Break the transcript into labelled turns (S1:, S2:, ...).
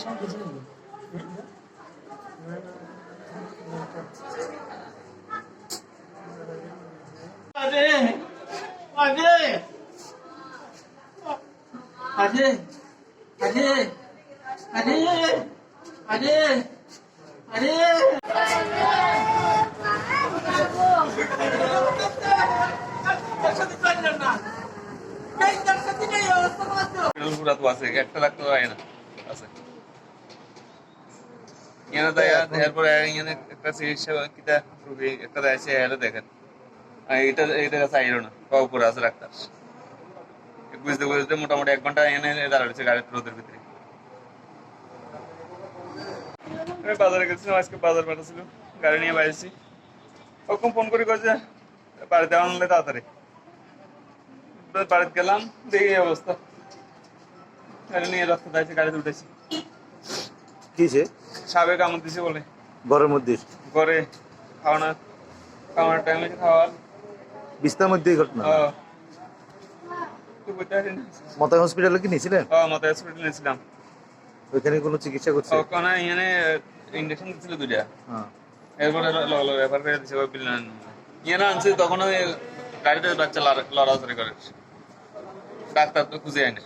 S1: अरे अरे अरे अरे अरे अरे अरे আছে একটা রাখতে হয় না আছে এখানে তাই এরপরে এখানে একটা চিকিৎসা কিটা রোগী একটা আছে এলে দেখেন এটা এটা চাইলো না উপরে আছে ডাক্তার বুঝতে বুঝতে মোটামুটি 1 ঘন্টা এনে দাঁড়াচ্ছে গাড়ির রোদের ভিতরে আমি বাজারে গেছিলাম আজকে বাজার পাঠাচ্ছিল গাড়ি নিয়ে বাইরেছি ওরকম ফোন করে কয়েছে বাড়িতে আনলে তাড়াতাড়ি বাড়িতে গেলাম দেখি এই অবস্থা গাড়ি নিয়ে রাস্তা যাইছে গাড়িতে উঠেছি
S2: কিসে
S1: সাবেক কামড় দিছে বলে
S2: ঘরের মধ্যে
S1: ঘরে খাওয়ানোর টাইমে খাওয়ার
S2: বিস্তার মধ্যে ঘটনা মতাই হসপিটালে কি নিয়েছিলেন?
S1: মাথায় হসপিটাল নিয়েছিলাম
S2: ওইখানে কোনো চিকিৎসা করছে?
S1: ওখানে এখানে ইঞ্জেকশন দিচ্ছিল 2টা এরপরে রেফার করে দিচ্ছে ওই পিলান এখানে আনছে তখন ওই গাড়িতে বাচ্চা লড়াচড়ি করে ডাক্তার তো খুঁজে আনে